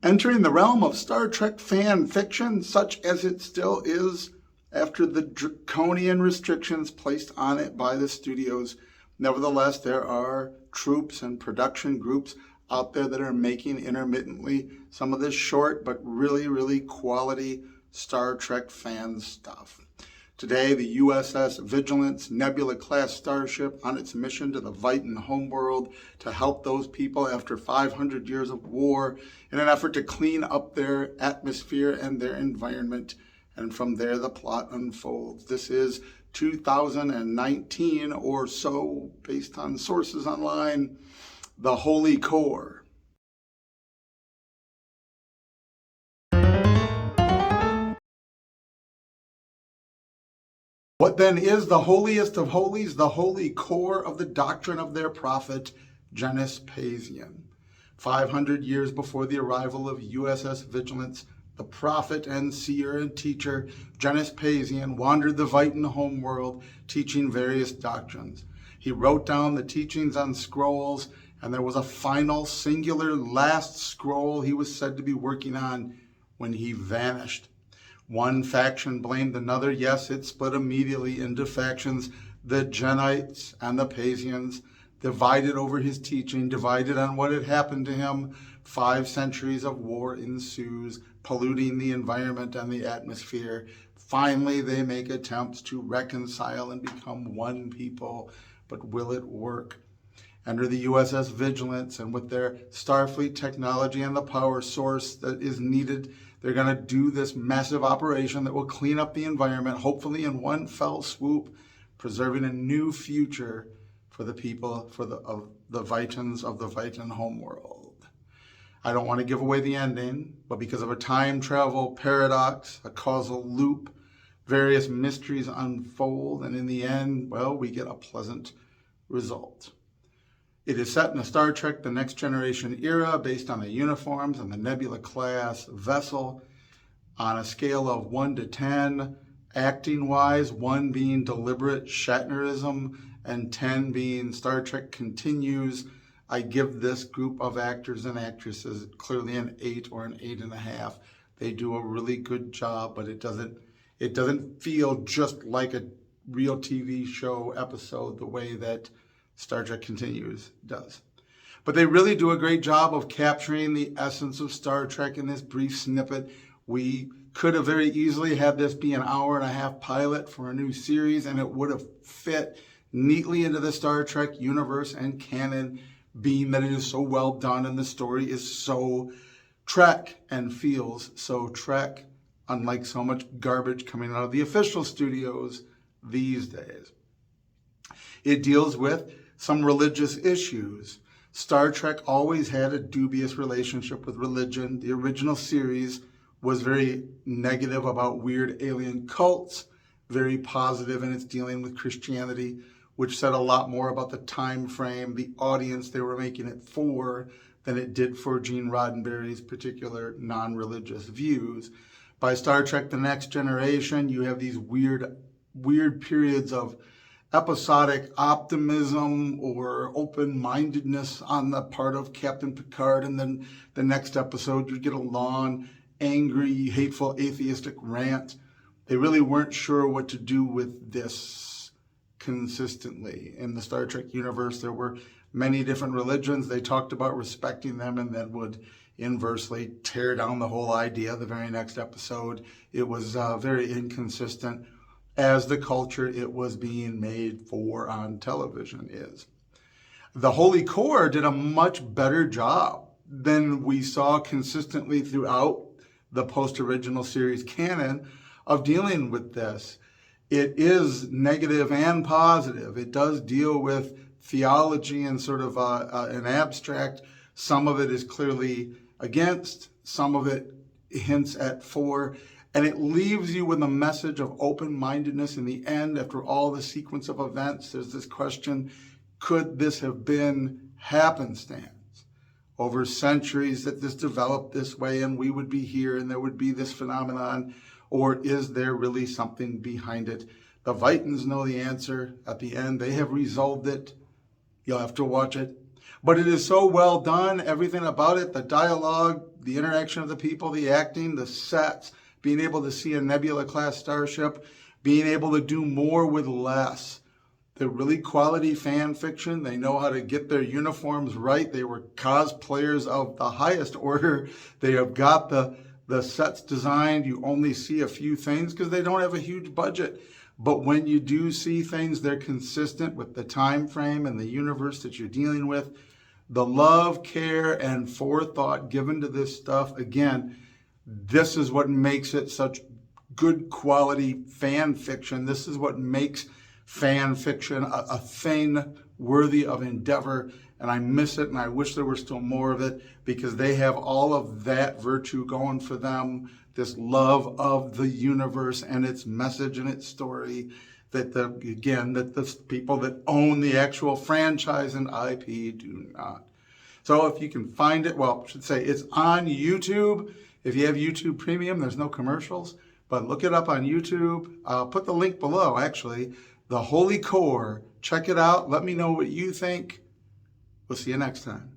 Entering the realm of Star Trek fan fiction, such as it still is after the draconian restrictions placed on it by the studios. Nevertheless, there are troops and production groups out there that are making intermittently some of this short but really, really quality Star Trek fan stuff. Today, the USS Vigilance Nebula-class starship on its mission to the Vitan homeworld to help those people after 500 years of war in an effort to clean up their atmosphere and their environment. And from there, the plot unfolds. This is 2019 or so, based on sources online, The Holy Core. What then is the holiest of holies, the holy core of the doctrine of their prophet, Genus Pazian? 500 years before the arrival of USS Vigilance, the prophet and seer and teacher, Genus Pazian, wandered the Vitan homeworld, teaching various doctrines. He wrote down the teachings on scrolls, and there was a final, singular, last scroll he was said to be working on when he vanished. One faction blamed another. Yes, it split immediately into factions. The Genites and the Pazians, divided over his teaching, divided on what had happened to him. 5 centuries of war ensues, polluting the environment and the atmosphere. Finally, they make attempts to reconcile and become one people, but will it work? Enter the USS Vigilance, and with their Starfleet technology and the power source that is needed, they're going to do this massive operation that will clean up the environment, hopefully in one fell swoop, preserving a new future for the people of the Vitans of the Vitan homeworld. I don't want to give away the ending, but because of a time travel paradox, a causal loop, various mysteries unfold, and in the end, well, we get a pleasant result. It is set in the Star Trek The Next Generation era based on the uniforms and the Nebula-class vessel on a scale of 1 to 10, acting-wise, 1 being deliberate Shatnerism and 10 being Star Trek continues. I give this group of actors and actresses clearly an 8 or an 8.5. They do a really good job, but it doesn't feel just like a real TV show episode the way that Star Trek Continues does. But they really do a great job of capturing the essence of Star Trek in this brief snippet. We could have very easily had this be an hour-and-a-half pilot for a new series, and it would have fit neatly into the Star Trek universe and canon, being that it is so well done and the story is so Trek and feels so Trek, unlike so much garbage coming out of the official studios these days. It deals with some religious issues. Star Trek always had a dubious relationship with religion. The original series was very negative about weird alien cults, very positive in its dealing with Christianity, which said a lot more about the time frame, the audience they were making it for, than it did for Gene Roddenberry's particular non-religious views. By Star Trek The Next Generation, you have these weird periods of episodic optimism or open-mindedness on the part of Captain Picard, and then the next episode you get a long, angry, hateful, atheistic rant. They really weren't sure what to do with this consistently. In the Star Trek universe, there were many different religions. They talked about respecting them and then would inversely tear down the whole idea the very next episode. It was very inconsistent, as the culture it was being made for on television is. The Holy Core did a much better job than we saw consistently throughout the post-original series canon of dealing with this. It is negative and positive. It does deal with theology and sort of an abstract. Some of it is clearly against, some of it hints at for, and it leaves you with a message of open-mindedness in the end. After all the sequence of events, there's this question, could this have been happenstance over centuries that this developed this way and we would be here and there would be this phenomenon, or is there really something behind it? The Vitans know the answer at the end. They have resolved it. You'll have to watch it. But it is so well done, everything about it, the dialogue, the interaction of the people, the acting, the sets, being able to see a Nebula-class starship, being able to do more with less. They're really quality fan fiction. They know how to get their uniforms right. They were cosplayers of the highest order. They have got the sets designed. You only see a few things because they don't have a huge budget. But when you do see things, they're consistent with the time frame and the universe that you're dealing with. The love, care, and forethought given to this stuff, again, this is what makes it such good quality fan fiction. This is what makes fan fiction a thing worthy of endeavor. And I miss it, and I wish there were still more of it, because they have all of that virtue going for them, this love of the universe and its message and its story, that the people that own the actual franchise and IP do not. So if you can find it, well, I should say it's on YouTube. If you have YouTube Premium, there's no commercials, but look it up on YouTube. I'll put the link below, actually. The Holy Core. Check it out. Let me know what you think. We'll see you next time.